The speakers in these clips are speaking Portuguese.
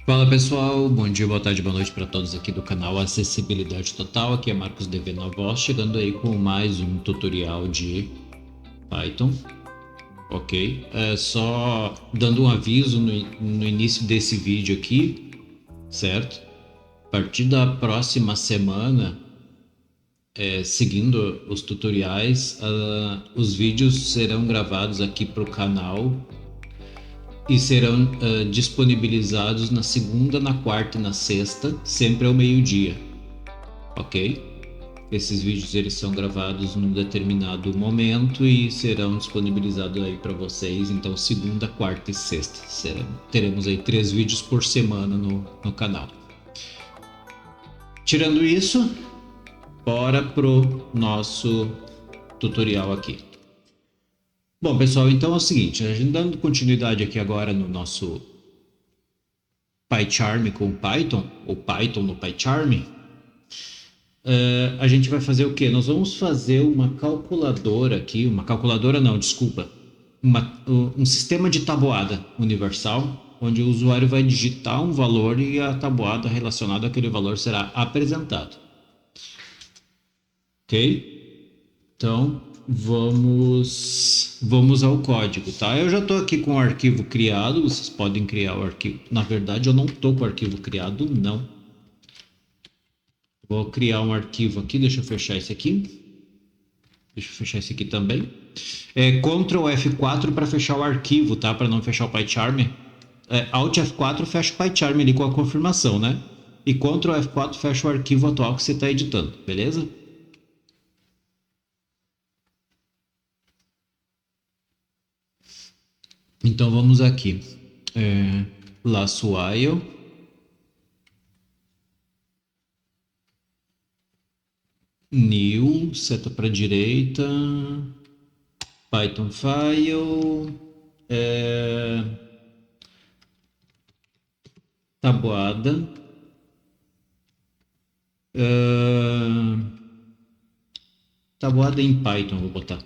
Fala pessoal, bom dia, boa tarde, boa noite para todos aqui do canal Acessibilidade Total. Aqui é Marcos DV na voz, chegando aí com mais um tutorial de Python, ok? Só dando um aviso no início desse vídeo aqui, certo? A partir da próxima semana, seguindo os tutoriais, os vídeos serão gravados aqui para o canal e serão disponibilizados na segunda, na quarta e na sexta, sempre ao meio-dia, ok? Esses vídeos eles são gravados num determinado momento e serão disponibilizados aí para vocês. Então, segunda, quarta e sexta teremos aí 3 vídeos por semana no canal. Tirando isso, bora pro nosso tutorial aqui. Bom, pessoal, então é o seguinte, a gente dando continuidade aqui agora no nosso PyCharm com Python, ou Python no PyCharm, a gente vai fazer o quê? Nós vamos fazer uma calculadora aqui, uma calculadora não, desculpa, um sistema de tabuada universal, onde o usuário vai digitar um valor e a tabuada relacionada àquele valor será apresentada. Ok? Então, vamos ao código, tá? Eu já estou aqui com o arquivo criado, vocês podem criar o arquivo. Na verdade, eu não estou com o arquivo criado, não. Vou criar um arquivo aqui, deixa eu fechar esse aqui. Deixa eu fechar esse aqui também. Ctrl F4 para fechar o arquivo, tá? Para não fechar o PyCharm. Alt F4 fecha o PyCharm ali com a confirmação, né? E Ctrl F4 fecha o arquivo atual que você está editando, beleza? Então vamos aqui, laço while, new, seta para direita, Python file, tabuada, tabuada em Python, vou botar.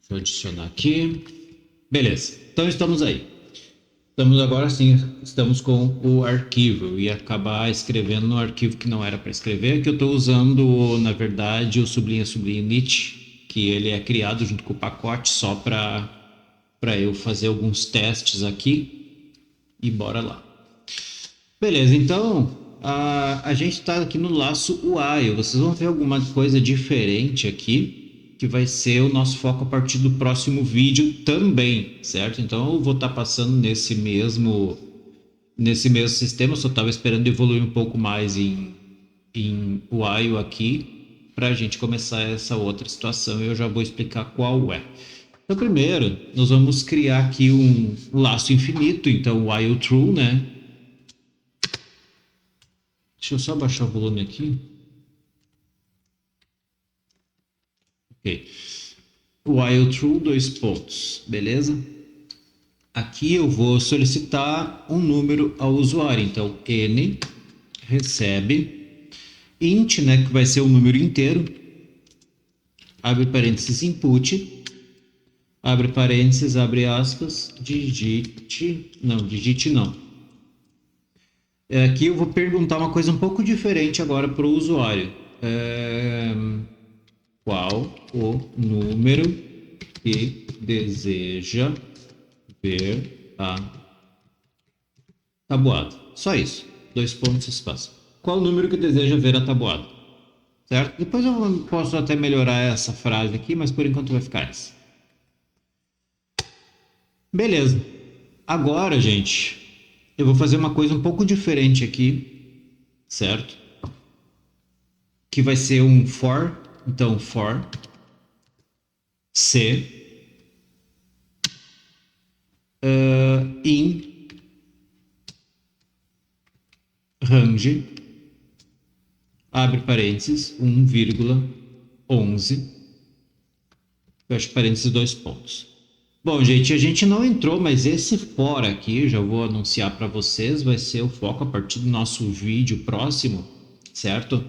Vou adicionar aqui. Beleza, então estamos aí. Estamos agora sim, estamos com o arquivo. Eu ia acabar escrevendo no arquivo que não era para escrever, que eu estou usando, na verdade, o sublinha init, que ele é criado junto com o pacote só para eu fazer alguns testes aqui. E bora lá. Beleza, então a gente está aqui no laço while. Vocês vão ver alguma coisa diferente aqui, que vai ser o nosso foco a partir do próximo vídeo também, certo? Então eu vou estar passando nesse mesmo sistema, eu só estava esperando evoluir um pouco mais em while aqui, para a gente começar essa outra situação e eu já vou explicar qual é. Então primeiro, nós vamos criar aqui um laço infinito, então while true, né? Deixa eu só baixar o volume aqui. Ok. While true, 2 pontos, beleza? Aqui eu vou solicitar um número ao usuário, então n recebe int, né, que vai ser o número inteiro, abre parênteses input, abre parênteses, abre aspas, digite não. Aqui eu vou perguntar uma coisa um pouco diferente agora para o usuário. Qual o número que deseja ver a tabuada? Só isso. 2 pontos, espaço. Qual o número que deseja ver a tabuada? Certo? Depois eu posso até melhorar essa frase aqui, mas por enquanto vai ficar essa. Beleza. Agora, gente, eu vou fazer uma coisa um pouco diferente aqui, certo? Que vai ser um for. Então, for c in range, abre parênteses, 1,11, fecha parênteses, 2 pontos. Bom, gente, a gente não entrou, mas esse for aqui, já vou anunciar para vocês, vai ser o foco a partir do nosso vídeo próximo, certo?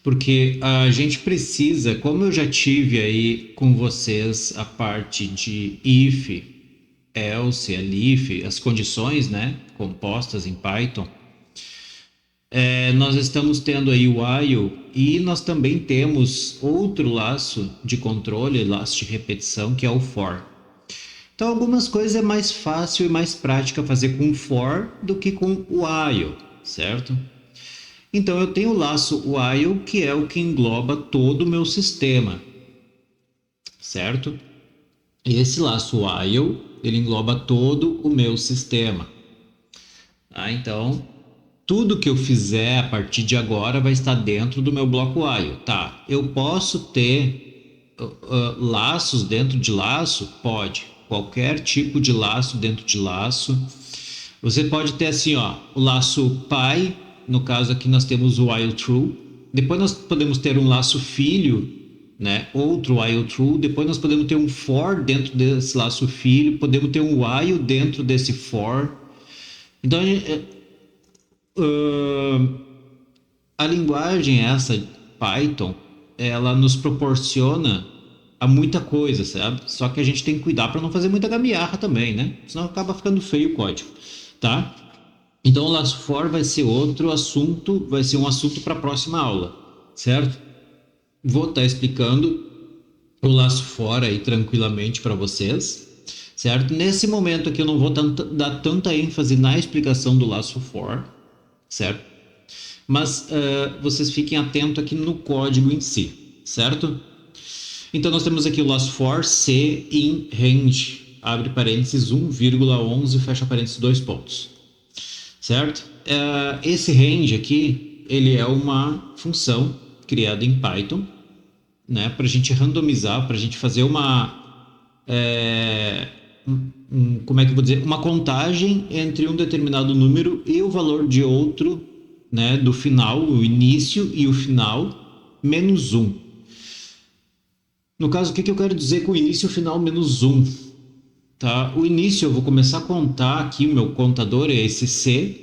porque a gente precisa, como eu já tive aí com vocês a parte de if, else, elif, as condições, né, compostas em Python, nós estamos tendo aí o while e nós também temos outro laço de controle, laço de repetição, que é o for. Então, algumas coisas é mais fácil e mais prática fazer com for do que com o while, certo? Então, eu tenho o laço while, que é o que engloba todo o meu sistema, certo? E esse laço while, ele engloba todo o meu sistema. Então, tudo que eu fizer a partir de agora vai estar dentro do meu bloco while. Tá, eu posso ter laços dentro de laço? Pode. Qualquer tipo de laço dentro de laço. Você pode ter assim, ó, o laço pai, no caso aqui nós temos o while true. Depois nós podemos ter um laço filho, né? Outro while true. Depois nós podemos ter um for dentro desse laço filho. Podemos ter um while dentro desse for. Então, a linguagem essa, Python, ela nos proporciona a muita coisa, sabe? Só que a gente tem que cuidar para não fazer muita gambiarra também, né? Senão acaba ficando feio o código, tá? Então o laço for vai ser outro assunto, vai ser um assunto para a próxima aula, certo? Vou estar explicando o laço for aí tranquilamente para vocês, certo? Nesse momento aqui eu não vou dar tanta ênfase na explicação do laço for, certo? Mas vocês fiquem atentos aqui no código em si, certo? Então nós temos aqui o laço for C in range, abre parênteses 1,11, fecha parênteses 2 pontos, certo? Esse range aqui, ele é uma função criada em Python, né, para a gente randomizar, para a gente fazer como é que eu vou dizer, uma contagem entre um determinado número e o valor de outro, né, do final, o início e o final, menos 1. No caso, o que eu quero dizer com o início e o final menos 1? Tá? O início eu vou começar a contar aqui, o meu contador é esse C,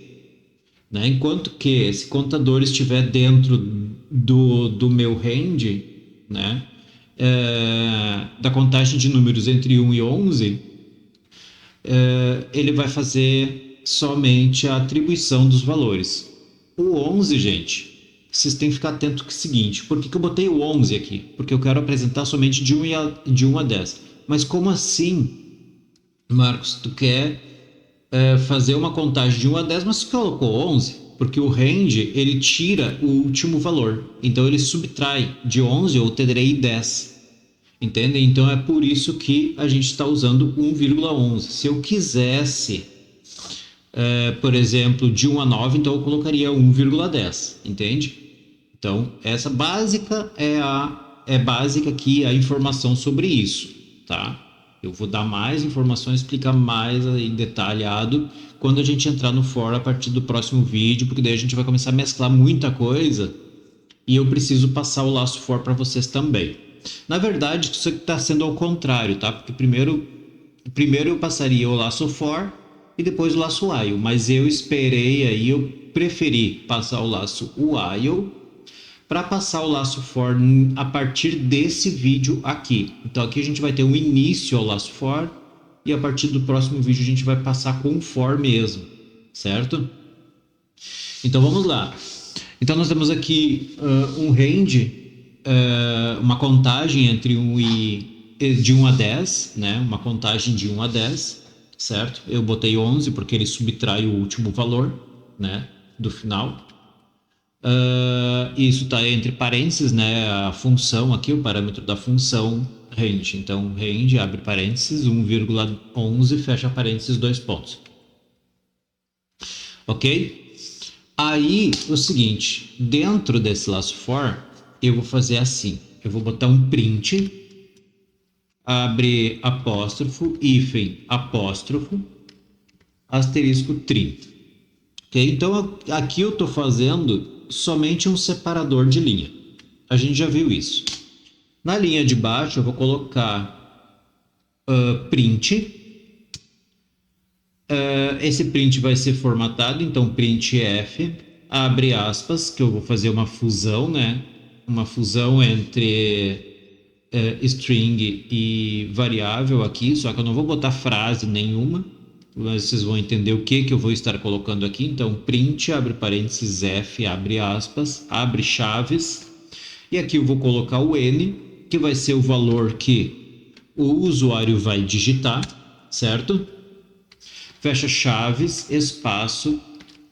né? Enquanto que esse contador estiver dentro do meu range, né? Da contagem de números entre 1 e 11, ele vai fazer somente a atribuição dos valores. O 11, gente, vocês têm que ficar atento com o seguinte, por que eu botei o 11 aqui? Porque eu quero apresentar somente de 1 a 10. Mas como assim, Marcos, tu quer fazer uma contagem de 1 a 10, mas você colocou 11? Porque o range, ele tira o último valor. Então, ele subtrai de 11, eu terei 10. Entende? Então, é por isso que a gente está usando 1,11. Se eu quisesse, por exemplo, de 1 a 9, então eu colocaria 1,10. Entende? Então, essa básica é básica aqui a informação sobre isso, tá? Eu vou dar mais informações, explicar mais em detalhado quando a gente entrar no for a partir do próximo vídeo, porque daí a gente vai começar a mesclar muita coisa e eu preciso passar o laço for para vocês também. Na verdade, isso aqui está sendo ao contrário, tá? Porque primeiro eu passaria o laço for e depois o laço while, mas eu esperei aí, eu preferi passar o laço while para passar o laço for a partir desse vídeo aqui. Então aqui a gente vai ter um início ao laço for e a partir do próximo vídeo a gente vai passar com o for mesmo, certo? Então vamos lá. Então nós temos aqui um range, uma contagem entre de 1 a 10, né? Uma contagem de 1 a 10, certo? Eu botei 11 porque ele subtrai o último valor, né, do final. Isso está entre parênteses, né? A função aqui, o parâmetro da função range. Então, range, abre parênteses, 1,11, fecha parênteses, 2 pontos. Ok? Aí, o seguinte, dentro desse laço for, eu vou fazer assim. Eu vou botar um print, abre apóstrofo, hífen, apóstrofo, asterisco 30. Ok? Então, aqui eu estou fazendo somente um separador de linha. A gente já viu isso. Na linha de baixo eu vou colocar print. Esse print vai ser formatado, então printf, abre aspas, que eu vou fazer uma fusão, né? uma fusão entre string e variável aqui, só que eu não vou botar frase nenhuma, mas vocês vão entender o que eu vou estar colocando aqui. Então, print, abre parênteses, f, abre aspas, abre chaves, e aqui eu vou colocar o n, que vai ser o valor que o usuário vai digitar, certo? Fecha chaves, espaço,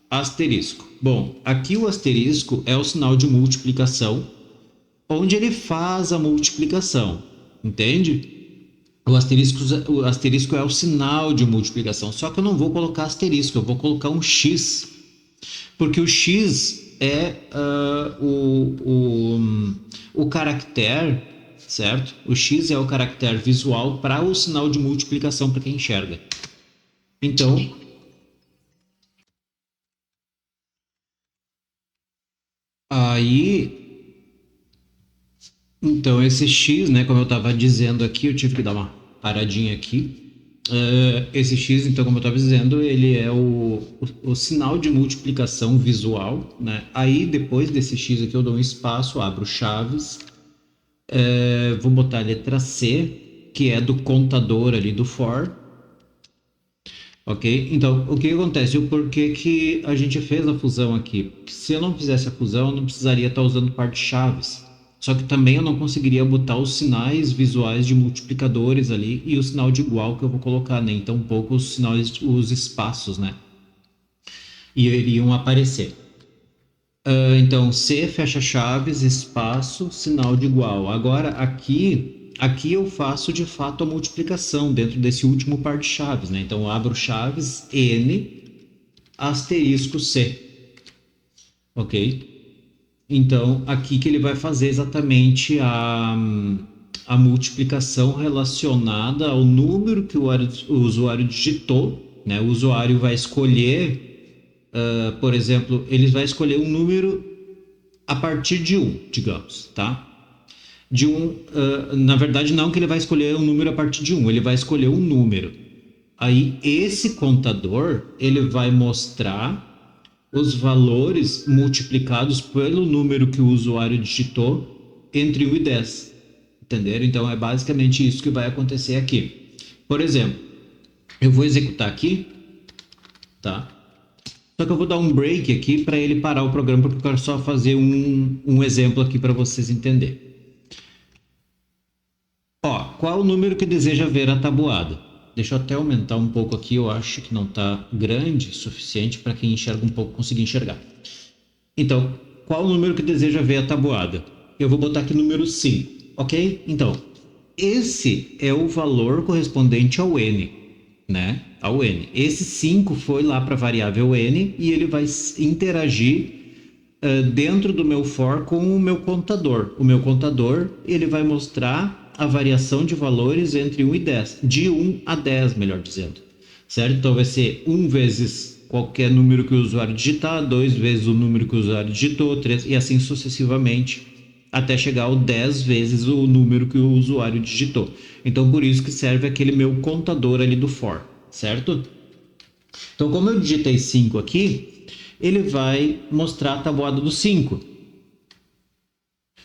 asterisco. Bom, aqui o asterisco é o sinal de multiplicação, onde ele faz a multiplicação, entende? O asterisco é o sinal de multiplicação, só que eu não vou colocar asterisco, eu vou colocar um X, porque o X é o caractere, certo? O X é o caractere visual para o sinal de multiplicação para quem enxerga. Então, então esse X, né, como eu estava dizendo aqui, eu tive que dar uma paradinha aqui. Esse X, então, como eu estava dizendo, ele é o sinal de multiplicação visual, né? Aí, depois desse X aqui, eu dou um espaço, abro chaves, vou botar a letra C, que é do contador ali do for, ok? Então, o que acontece? O porquê que a gente fez a fusão aqui? Se eu não fizesse a fusão, eu não precisaria estar usando par de chaves. Só que também eu não conseguiria botar os sinais visuais de multiplicadores ali e o sinal de igual que eu vou colocar, nem né? Tampouco os sinais, os espaços, né? E iriam aparecer. Então, C, fecha chaves, espaço, sinal de igual. Agora, aqui eu faço de fato a multiplicação dentro desse último par de chaves, né? Então, eu abro chaves, N, asterisco C. Ok? Então, aqui que ele vai fazer exatamente a multiplicação relacionada ao número que o usuário digitou, né? O usuário vai escolher, por exemplo, ele vai escolher um número a partir de 1, digamos, tá? De 1, na verdade não que ele vai escolher um número a partir de 1, ele vai escolher um número. Aí esse contador, ele vai mostrar os valores multiplicados pelo número que o usuário digitou entre 1 e 10. Entenderam? Então é basicamente isso que vai acontecer aqui. Por exemplo, eu vou executar aqui, tá? Só que eu vou dar um break aqui para ele parar o programa, porque eu quero só fazer um exemplo aqui para vocês entenderem. Ó, qual o número que deseja ver a tabuada? Deixa eu até aumentar um pouco aqui, eu acho que não está grande o suficiente para quem enxerga um pouco conseguir enxergar. Então, qual o número que deseja ver a tabuada? Eu vou botar aqui número 5, ok? Então, esse é o valor correspondente ao n, né? Ao n. Esse 5 foi lá para a variável n e ele vai interagir dentro do meu for com o meu contador. O meu contador, ele vai mostrar a variação de valores entre 1 e 10, de 1 a 10, melhor dizendo, certo? Então vai ser 1 vezes qualquer número que o usuário digitar, 2 vezes o número que o usuário digitou, 3, e assim sucessivamente, até chegar ao 10 vezes o número que o usuário digitou. Então por isso que serve aquele meu contador ali do for, certo? Então como eu digitei 5 aqui, ele vai mostrar a tabuada do 5.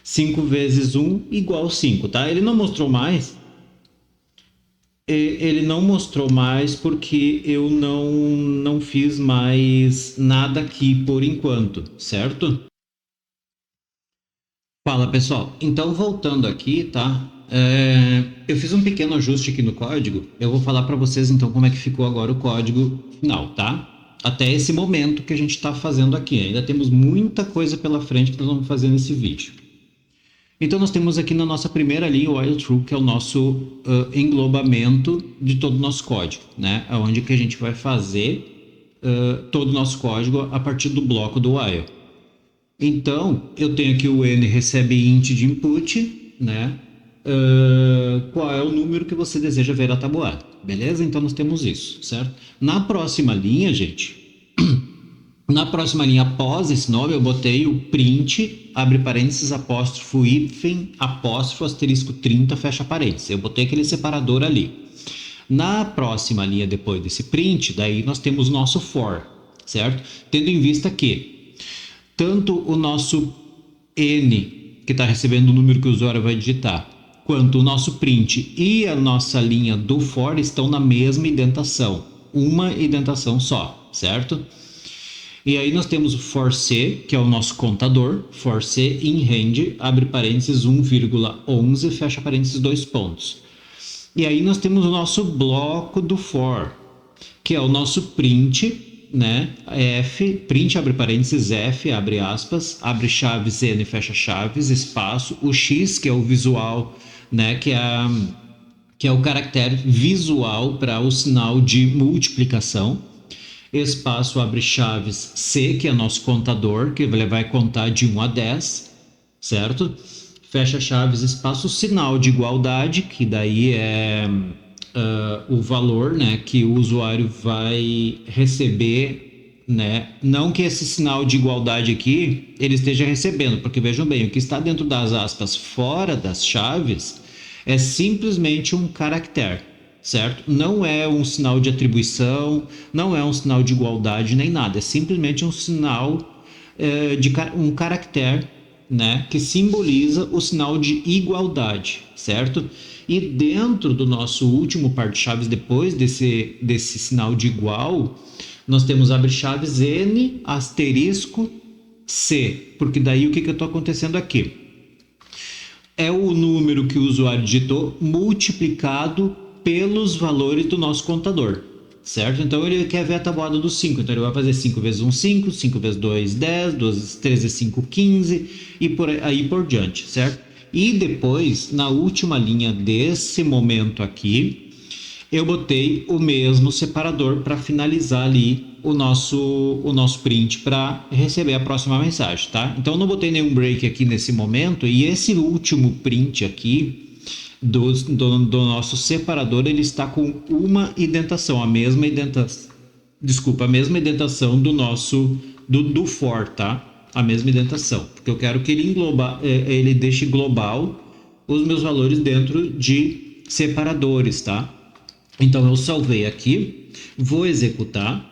5 vezes 1 igual 5, tá? Ele não mostrou mais. Ele não mostrou mais porque eu não fiz mais nada aqui por enquanto, certo? Fala, pessoal. Então, voltando aqui, tá? Eu fiz um pequeno ajuste aqui no código. Eu vou falar para vocês, então, como é que ficou agora o código final, tá? Até esse momento que a gente está fazendo aqui. Ainda temos muita coisa pela frente que nós vamos fazer nesse vídeo. Então, nós temos aqui na nossa primeira linha o while true, que é o nosso englobamento de todo o nosso código, né? Onde que a gente vai fazer todo o nosso código a partir do bloco do while. Então, eu tenho aqui o n recebe int de input, né? Qual é o número que você deseja ver a tabuada, beleza? Então, nós temos isso, certo? Na próxima linha, gente... Na próxima linha, após esse nome, eu botei o print, abre parênteses, apóstrofo, hífen, apóstrofo, asterisco 30, fecha parênteses. Eu botei aquele separador ali. Na próxima linha, depois desse print, daí nós temos o nosso for, certo? Tendo em vista que tanto o nosso n que está recebendo o número que o usuário vai digitar, quanto o nosso print e a nossa linha do for estão na mesma indentação, uma indentação só, certo? E aí nós temos o for C, que é o nosso contador, for C in hand, abre parênteses 1,11, fecha parênteses 2 pontos. E aí nós temos o nosso bloco do for, que é o nosso print, né? F, print, abre parênteses, F, abre aspas, abre chaves, N, fecha chaves, espaço, o X, que é o visual, né? Que é o caractere visual para o sinal de multiplicação. Espaço, abre chaves, C, que é nosso contador, que ele vai contar de 1 a 10, certo? Fecha chaves, espaço, sinal de igualdade, que daí é o valor, né, que o usuário vai receber, né? Não que esse sinal de igualdade aqui ele esteja recebendo, porque vejam bem, o que está dentro das aspas fora das chaves é simplesmente um caractere, certo? Não é um sinal de atribuição, não é um sinal de igualdade nem nada, é simplesmente um sinal de um caractere, né, que simboliza o sinal de igualdade, certo? E dentro do nosso último par de chaves, depois desse sinal de igual, nós temos abre chaves N asterisco C, porque daí o que está acontecendo aqui? É o número que o usuário digitou multiplicado pelos valores do nosso contador, certo? Então ele quer ver a tabuada dos 5, então ele vai fazer 5 vezes 1, 5, 5 vezes 2, 10, 2 vezes 3 vezes 5, 15 e por aí por diante, certo? E depois, na última linha desse momento aqui, eu botei o mesmo separador para finalizar ali o nosso print para receber a próxima mensagem, tá? Então eu não botei nenhum break aqui nesse momento e esse último print aqui do nosso separador, ele está com uma indentação, a mesma indentação do nosso do for, tá? A mesma indentação, porque eu quero que ele deixe global os meus valores dentro de separadores, tá? Então eu salvei aqui, vou executar,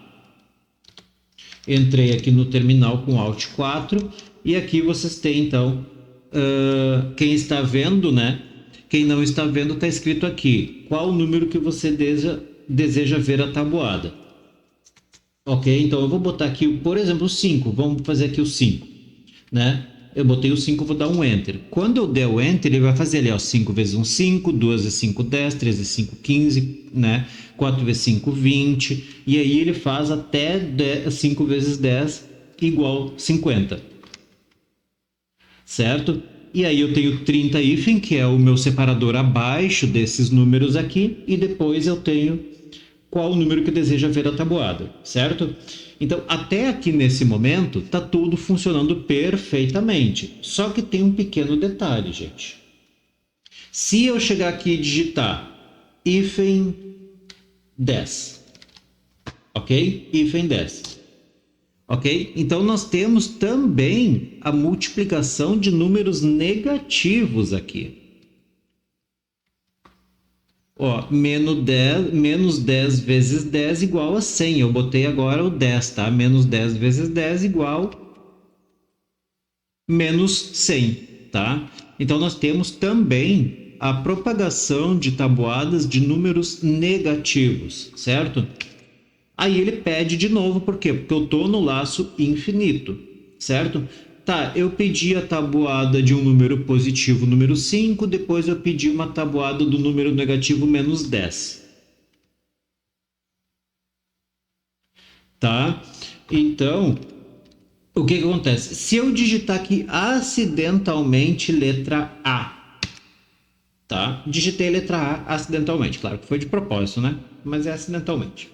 entrei aqui no terminal com Alt 4 e aqui vocês têm então, quem está vendo, né? Quem não está vendo, está escrito aqui, qual o número que você deseja ver a tabuada. Ok, então eu vou botar aqui, por exemplo, o 5, vamos fazer aqui o 5, né? Eu botei o 5, vou dar um Enter. Quando eu der o Enter, ele vai fazer ali, ó, 5 vezes 1, 5, 2 vezes 5, 10, 3 vezes 5, 15, né? 4 vezes 5, 20, e aí ele faz até 5 vezes 10 igual 50, certo? E aí eu tenho 30 hífen, que é o meu separador abaixo desses números aqui, e depois eu tenho qual o número que deseja ver a tabuada, certo? Então, até aqui nesse momento, tá tudo funcionando perfeitamente. Só que tem um pequeno detalhe, gente. Se eu chegar aqui e digitar hífen 10, ok? Hífen 10. Ok? Então, nós temos também a multiplicação de números negativos aqui. Ó, menos 10 vezes 10 igual a 100. Eu botei agora o 10, tá? Menos 10 vezes 10 igual menos 100, tá? Então, nós temos também a propagação de tabuadas de números negativos, certo? Aí ele pede de novo, por quê? Porque eu estou no laço infinito, certo? Tá, eu pedi a tabuada de um número positivo, número 5, depois eu pedi uma tabuada do número negativo menos 10. Tá? Então, o que acontece? Se eu digitar aqui acidentalmente letra A, tá? Digitei letra A acidentalmente, claro que foi de propósito, né? Mas é acidentalmente.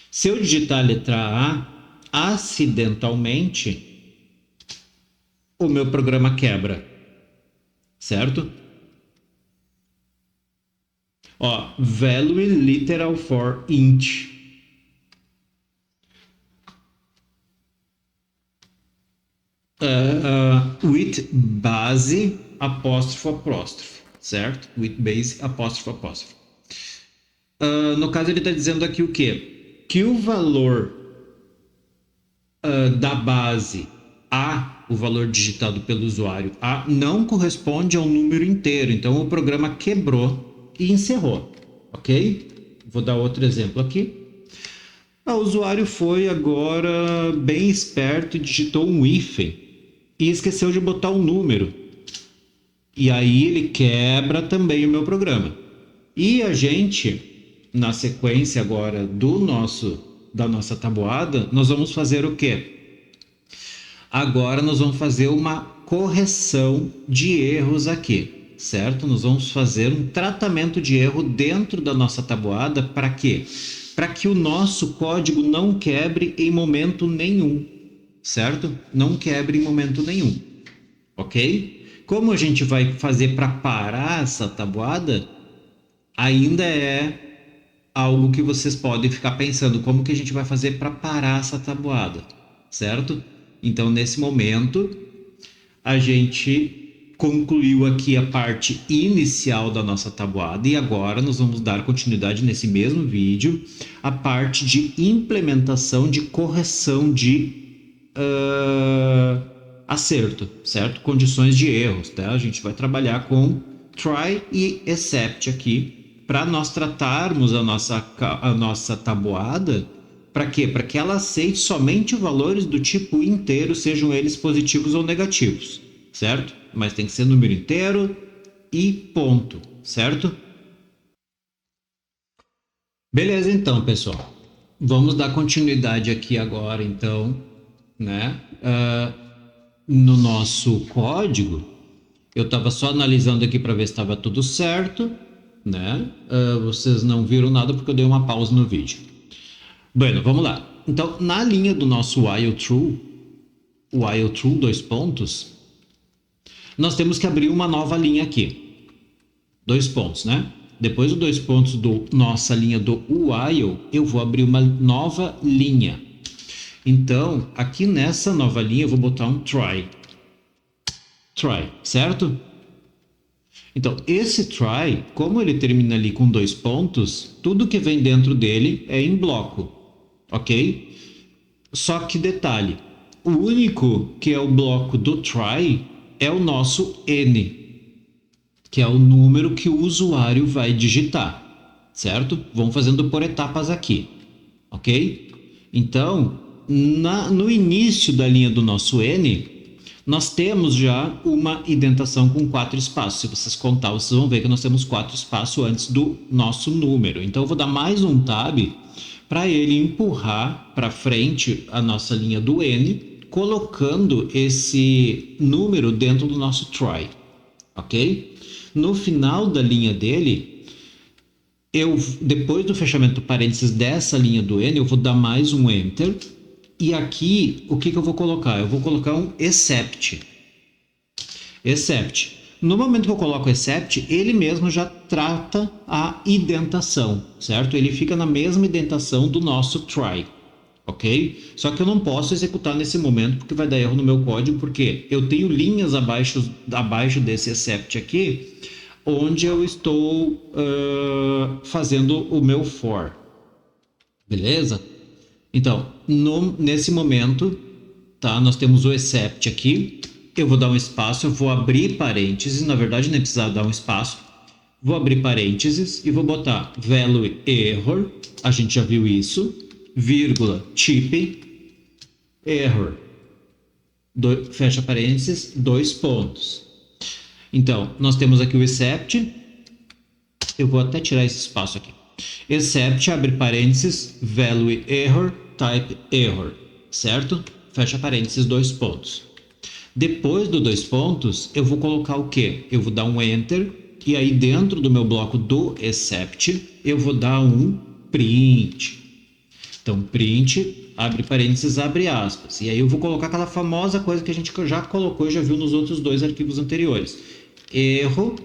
Se eu digitar a letra A acidentalmente, o meu programa quebra, certo? Ó, value literal for int. With base apóstrofo, certo? With base apóstrofo. No caso ele está dizendo aqui o quê? Que o valor da base A, o valor digitado pelo usuário, A, não corresponde ao número inteiro. Então o programa quebrou e encerrou, ok? Vou dar outro exemplo aqui. O usuário foi agora bem esperto e digitou um hífen e esqueceu de botar um número. E aí ele quebra também o meu programa. E a gente, na sequência agora da nossa tabuada, nós vamos fazer o quê? Agora nós vamos fazer uma correção de erros aqui, certo? Nós vamos fazer um tratamento de erro dentro da nossa tabuada. Para quê? Para que o nosso código não quebre em momento nenhum, certo? Não quebre em momento nenhum, ok? Como a gente vai fazer para parar essa tabuada, ainda é algo que vocês podem ficar pensando, como que a gente vai fazer para parar essa tabuada, certo? Então, nesse momento, a gente concluiu aqui a parte inicial da nossa tabuada e agora nós vamos dar continuidade nesse mesmo vídeo a parte de implementação de correção de acerto, certo? Condições de erros, tá? A gente vai trabalhar com try e except aqui para nós tratarmos a nossa tabuada. Para quê? Para que ela aceite somente valores do tipo inteiro, sejam eles positivos ou negativos, certo? Mas tem que ser número inteiro e ponto, certo? Beleza, então, pessoal. Vamos dar continuidade aqui agora, então, né? No nosso código, eu estava só analisando aqui para ver se estava tudo certo, né? Vocês não viram nada porque eu dei uma pausa no vídeo. Bueno, vamos lá. Então, na linha do nosso while true, dois pontos, nós temos que abrir uma nova linha aqui. Dois pontos, né? Depois dos dois pontos do nossa linha do while, eu vou abrir uma nova linha. Então, aqui nessa nova linha, eu vou botar um try. Try, certo? Então, esse try, como ele termina ali com dois pontos, tudo que vem dentro dele é em bloco, ok? Só que detalhe, o único que é o bloco do try é o nosso n, que é o número que o usuário vai digitar, certo? Vamos fazendo por etapas aqui, ok? Então, no início da linha do nosso n, nós temos já uma indentação com 4 espaços. Se vocês contar, vocês vão ver que nós temos 4 espaços antes do nosso número. Então, eu vou dar mais um tab para ele empurrar para frente a nossa linha do n, colocando esse número dentro do nosso try, ok? No final da linha dele, depois do fechamento do parênteses dessa linha do n, eu vou dar mais um enter. E aqui, o que eu vou colocar? Eu vou colocar um except. Except. No momento que eu coloco except, ele mesmo já trata a indentação, certo? Ele fica na mesma indentação do nosso try, ok? Só que eu não posso executar nesse momento porque vai dar erro no meu código, porque eu tenho linhas abaixo desse except aqui, onde eu estou fazendo o meu for. Beleza? Então, nesse momento, tá? Nós temos o except aqui. Eu vou dar um espaço, eu vou abrir parênteses. Na verdade, nem precisava dar um espaço. Vou abrir parênteses e vou botar value error. A gente já viu isso. Vírgula, type, error. Fecha parênteses, 2 pontos. Então, nós temos aqui o except. Eu vou até tirar esse espaço aqui. Except, abre parênteses, value error, type error, certo? Fecha parênteses, 2 pontos. Depois do 2 pontos, eu vou colocar o quê? Eu vou dar um enter, e aí dentro do meu bloco do except, eu vou dar um print. Então, print, abre parênteses, abre aspas. E aí eu vou colocar aquela famosa coisa que a gente já colocou e já viu nos outros 2 arquivos anteriores. Erro,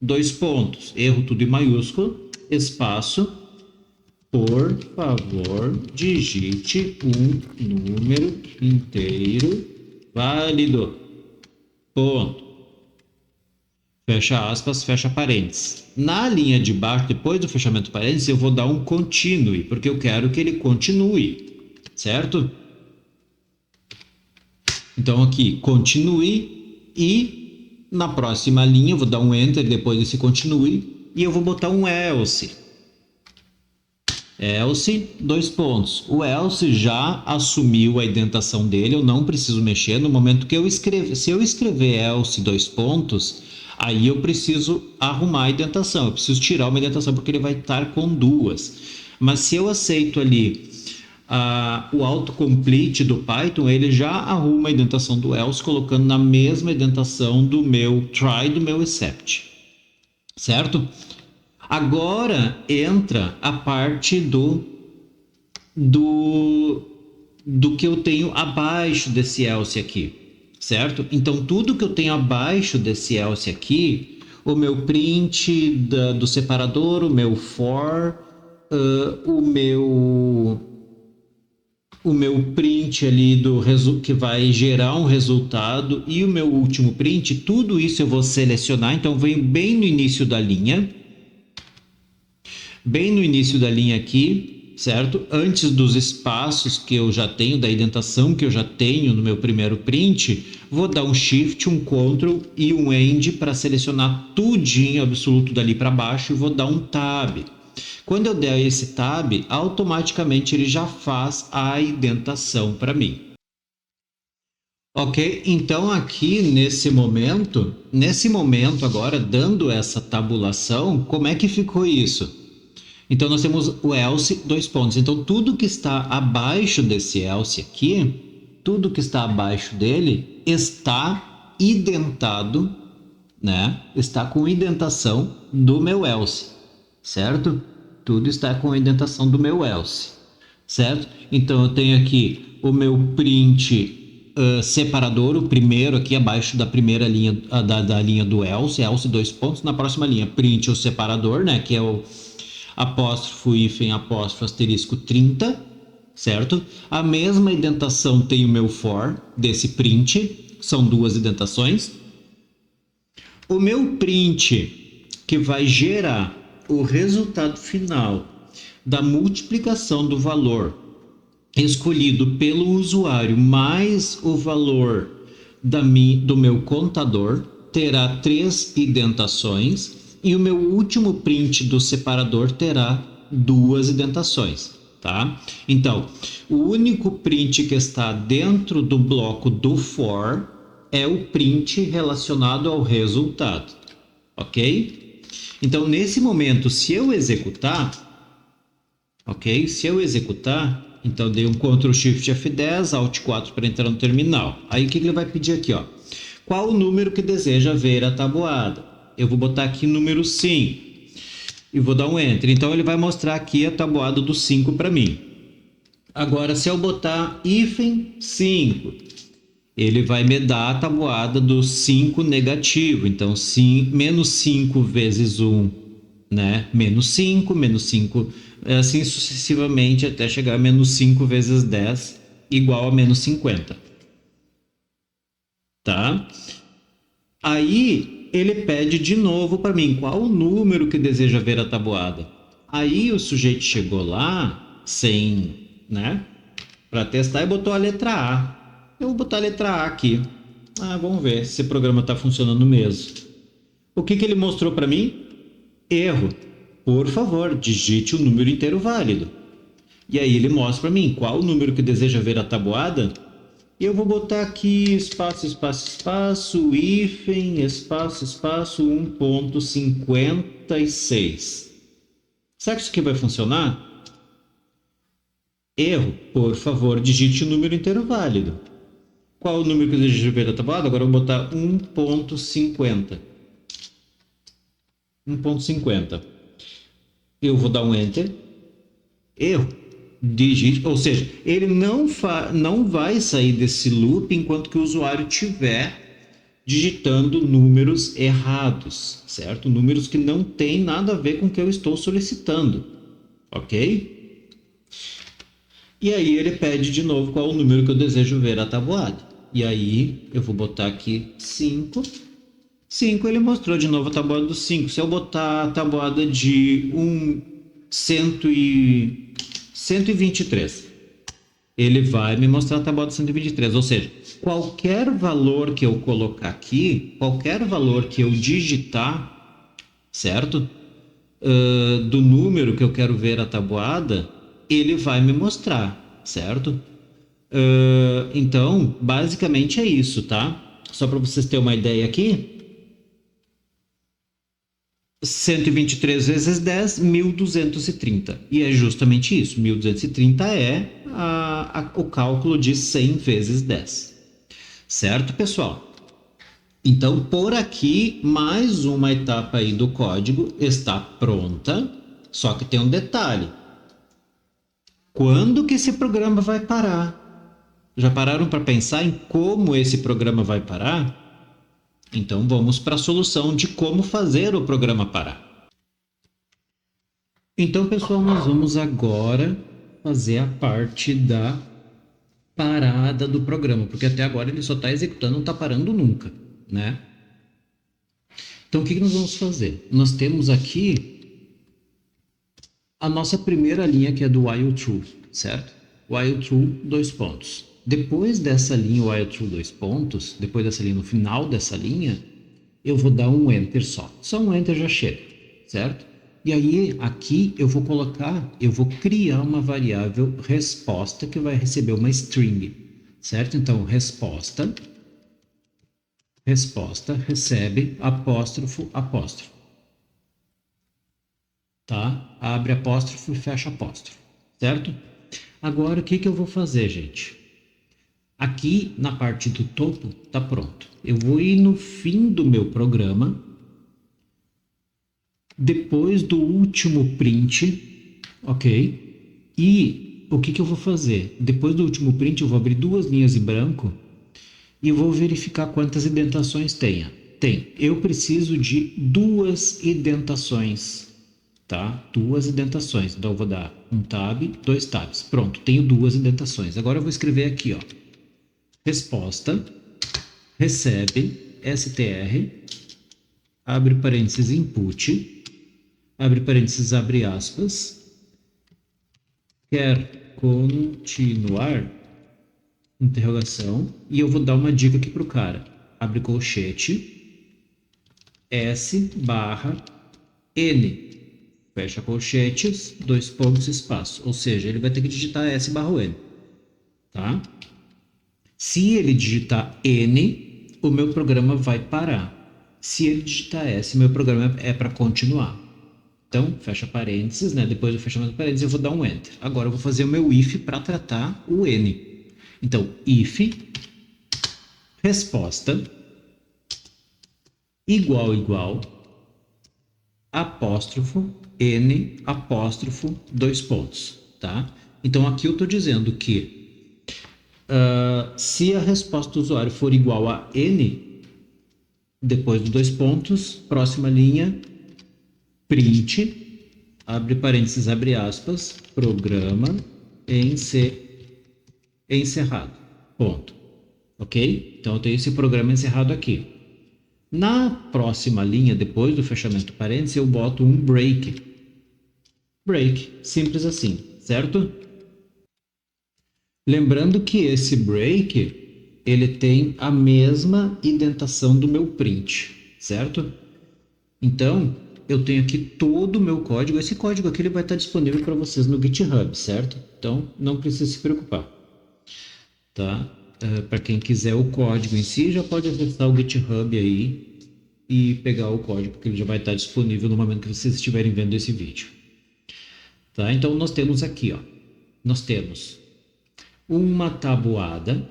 2 pontos, erro tudo em maiúsculo, espaço, por favor, digite um número inteiro válido, ponto. Fecha aspas, fecha parênteses. Na linha de baixo, depois do fechamento do parênteses, eu vou dar um continue, porque eu quero que ele continue, certo? Então aqui, continue e na próxima linha eu vou dar um enter depois desse continue e eu vou botar um else. Else, dois pontos. O else já assumiu a indentação dele, eu não preciso mexer. No momento que eu escrever, se eu escrever else, dois pontos, aí eu preciso arrumar a indentação. Eu preciso tirar uma indentação porque ele vai estar com duas. Mas se eu aceito ali o autocomplete do Python, ele já arruma a indentação do else, colocando na mesma indentação do meu try, do meu except. Certo? Agora entra a parte do que eu tenho abaixo desse else aqui, certo? Então, tudo que eu tenho abaixo desse else aqui, o meu print do separador, o meu for, o meu print ali que vai gerar um resultado e o meu último print, tudo isso eu vou selecionar. Então, venho bem no início da linha. Bem no início da linha aqui, certo? Antes dos espaços que eu já tenho, da indentação que eu já tenho no meu primeiro print, vou dar um Shift, um Ctrl e um End para selecionar tudinho absoluto dali para baixo e vou dar um Tab. Quando eu der esse Tab, automaticamente ele já faz a indentação para mim. Ok? Então aqui nesse momento agora, dando essa tabulação, como é que ficou isso? Então, nós temos o else, dois pontos. Então, tudo que está abaixo desse else aqui, tudo que está abaixo dele está indentado, né? Está com indentação do meu else, certo? Tudo está com indentação do meu else, certo? Então, eu tenho aqui o meu print separador, o primeiro aqui abaixo da primeira linha, da linha do else, dois pontos. Na próxima linha, print o separador, né? Que é o apóstrofo, hífen, apóstrofo, asterisco 30, certo? A mesma indentação tem o meu for desse print, são duas indentações. O meu print, que vai gerar o resultado final da multiplicação do valor escolhido pelo usuário mais o valor do meu contador, terá 3 indentações. E o meu último print do separador terá 2 indentações, tá? Então, o único print que está dentro do bloco do for é o print relacionado ao resultado, ok? Então, nesse momento, se eu executar, ok? Se eu executar, então eu dei um Ctrl Shift F10, Alt 4 para entrar no terminal. Aí o que ele vai pedir aqui, ó? Qual o número que deseja ver a tabuada? Eu vou botar aqui número 5 e vou dar um Enter. Então, ele vai mostrar aqui a tabuada do 5 para mim. Agora, se eu botar hífen 5, ele vai me dar a tabuada do 5 negativo. Então, menos 5 vezes 1, né? Menos 5, assim sucessivamente até chegar a menos 5 vezes 10, igual a menos 50. Tá? Aí ele pede de novo para mim qual o número que deseja ver a tabuada. Aí o sujeito chegou lá sem, né, para testar e botou a letra A. Eu vou botar a letra A aqui. Vamos ver se esse programa está funcionando mesmo. O que ele mostrou para mim? Erro. Por favor, digite o número inteiro válido. E aí ele mostra para mim qual o número que deseja ver a tabuada. E eu vou botar aqui espaço, espaço, espaço, hífen, espaço, espaço, 1.56. Será que isso aqui vai funcionar? Erro. Por favor, digite o número inteiro válido. Qual o número que eu desejo ver a tabuada? Agora eu vou botar 1.50. 1.50. Eu vou dar um Enter. Erro. Digite, ou seja, ele não vai sair desse loop enquanto que o usuário estiver digitando números errados, certo? Números que não tem nada a ver com o que eu estou solicitando, ok? E aí ele pede de novo qual o número que eu desejo ver a tabuada. E aí eu vou botar aqui 5. 5, ele mostrou de novo a tabuada do 5. Se eu botar a tabuada de 123, ele vai me mostrar a tabuada 123. Ou seja, qualquer valor que eu colocar aqui, qualquer valor que eu digitar, certo? Do número que eu quero ver a tabuada, ele vai me mostrar, certo? Então, basicamente é isso, tá? Só para vocês terem uma ideia aqui, 123 vezes 10, 1230. E é justamente isso. 1230 é o cálculo de 100 vezes 10. Certo, pessoal? Então, por aqui, mais uma etapa aí do código está pronta. Só que tem um detalhe. Quando que esse programa vai parar? Já pararam para pensar em como esse programa vai parar? Então, vamos para a solução de como fazer o programa parar. Então, pessoal, nós vamos agora fazer a parte da parada do programa, porque até agora ele só está executando, não está parando nunca, né? Então, o que nós vamos fazer? Nós temos aqui a nossa primeira linha, que é do while true, certo? While true, dois pontos. Depois dessa linha while true, dois pontos, depois dessa linha, no final dessa linha, eu vou dar um enter só. Só um enter já chega, certo? E aí, aqui eu vou criar uma variável resposta que vai receber uma string, certo? Então, resposta recebe apóstrofo, apóstrofo, tá? Abre apóstrofo e fecha apóstrofo, certo? Agora, o que eu vou fazer, gente? Aqui, na parte do topo, tá pronto. Eu vou ir no fim do meu programa, depois do último print, ok? E o que eu vou fazer? Depois do último print, eu vou abrir duas linhas em branco e vou verificar quantas indentações tem. Eu preciso de duas indentações, tá? Duas indentações. Então, eu vou dar um tab, dois tabs. Pronto, tenho duas indentações. Agora eu vou escrever aqui, ó. Resposta, recebe, str, abre parênteses, input, abre parênteses, abre aspas, quer continuar, interrogação, e eu vou dar uma dica aqui para o cara. Abre colchete, S barra N, fecha colchetes, dois pontos, espaço. Ou seja, ele vai ter que digitar S barra N, tá? Se ele digitar N, o meu programa vai parar. Se ele digitar S, meu programa é para continuar. Então, fecha parênteses, né? Depois do fechamento de parênteses, eu vou dar um Enter. Agora eu vou fazer o meu if para tratar o N. Então, if resposta igual apóstrofo N apóstrofo dois pontos, tá? Então, aqui eu estou dizendo que se a resposta do usuário for igual a N, depois dos dois pontos, próxima linha, print, abre parênteses, abre aspas, programa encerrado, ponto. Ok? Então, eu tenho esse programa encerrado aqui. Na próxima linha, depois do fechamento do parênteses, eu boto um break. Break, simples assim, certo? Lembrando que esse break, ele tem a mesma indentação do meu print, certo? Então, eu tenho aqui todo o meu código. Esse código aqui ele vai estar disponível para vocês no GitHub, certo? Então, não precisa se preocupar, tá? Para quem quiser o código em si, já pode acessar o GitHub aí e pegar o código, que ele já vai estar disponível no momento que vocês estiverem vendo esse vídeo. Tá? Então, nós temos aqui, ó, nós temos uma tabuada,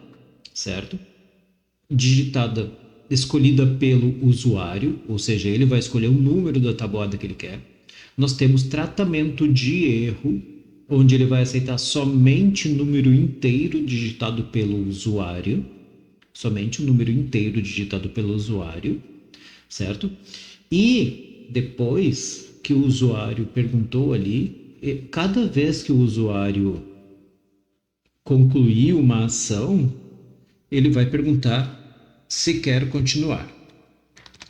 certo? Digitada, escolhida pelo usuário, ou seja, ele vai escolher o número da tabuada que ele quer. Nós temos tratamento de erro, onde ele vai aceitar somente número inteiro digitado pelo usuário, somente o número inteiro digitado pelo usuário, certo? E depois que o usuário perguntou ali, cada vez que o usuário concluir uma ação, ele vai perguntar se quer continuar.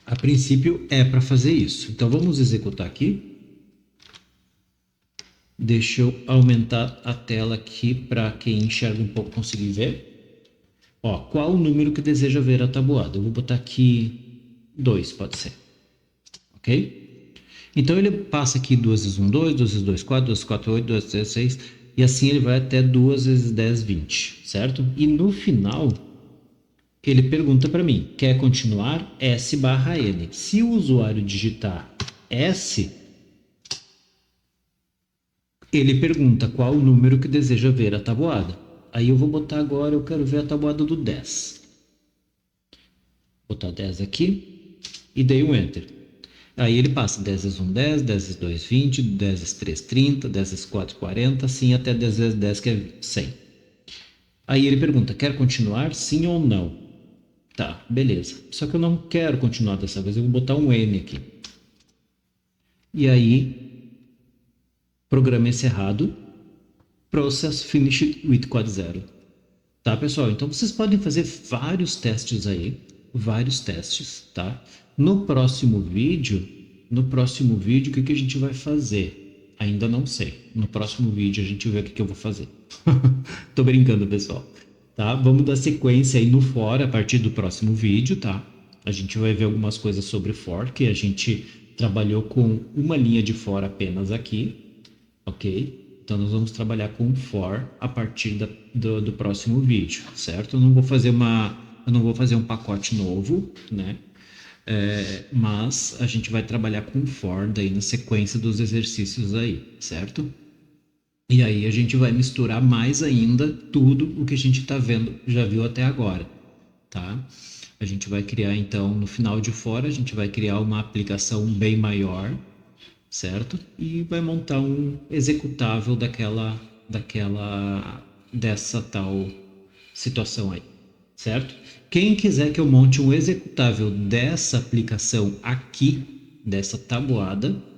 A princípio é para fazer isso. Então vamos executar aqui. Deixa eu aumentar a tela aqui para quem enxerga um pouco conseguir ver. Ó, qual o número que deseja ver a tabuada? Eu vou botar aqui 2, pode ser. Ok? Então ele passa aqui 2 vezes 1, 2, 2 vezes 2, 4, 2 vezes 4, 8, 2 vezes 16, e assim ele vai até 2 vezes 10, 20, certo? E no final, ele pergunta para mim, quer continuar? S/N. Se o usuário digitar S, ele pergunta qual o número que deseja ver a tabuada. Aí eu vou botar agora, eu quero ver a tabuada do 10. Vou botar 10 aqui e dei um Enter. Aí ele passa 10 vezes 1, 10, 10 vezes 2, 20, 10 vezes 3, 30, 10 vezes 4, 40, assim até 10 vezes 10, que é 100. Aí ele pergunta, quer continuar? Sim ou não? Tá, beleza. Só que eu não quero continuar dessa vez, eu vou botar um N aqui. E aí, programa encerrado, process finished with code zero. Tá, pessoal? Então vocês podem fazer vários testes aí, vários testes, tá? No próximo vídeo, o que a gente vai fazer? Ainda não sei. No próximo vídeo a gente vê o que eu vou fazer. Tô brincando, pessoal. Tá? Vamos dar sequência aí no for a partir do próximo vídeo, tá? A gente vai ver algumas coisas sobre for, que a gente trabalhou com uma linha de for apenas aqui, ok? Então nós vamos trabalhar com for a partir do próximo vídeo, certo? Eu não vou fazer um pacote novo, né? Mas a gente vai trabalhar com for daí na sequência dos exercícios aí, certo? E aí a gente vai misturar mais ainda tudo o que a gente está vendo, já viu até agora, tá? A gente vai criar então, no final de fora, a gente vai criar uma aplicação bem maior, certo? E vai montar um executável dessa tal situação aí, certo? Quem quiser que eu monte um executável dessa aplicação aqui, dessa tabuada,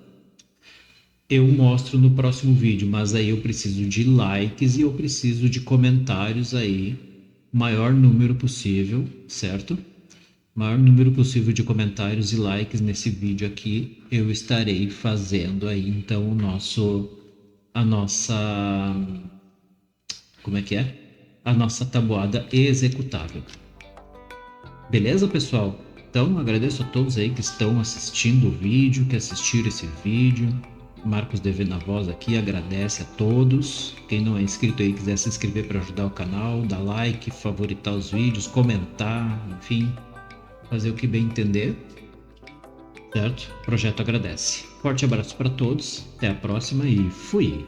eu mostro no próximo vídeo, mas aí eu preciso de likes e eu preciso de comentários aí, maior número possível, certo? Maior número possível de comentários e likes nesse vídeo aqui, eu estarei fazendo aí então a nossa, como é que é? A nossa tabuada executável. Beleza, pessoal? Então, agradeço a todos aí que estão assistindo o vídeo, que assistiram esse vídeo. Marcos DV na voz aqui, agradece a todos. Quem não é inscrito aí, quiser se inscrever para ajudar o canal, dar like, favoritar os vídeos, comentar, enfim, fazer o que bem entender, certo? O projeto agradece. Forte abraço para todos, até a próxima e fui!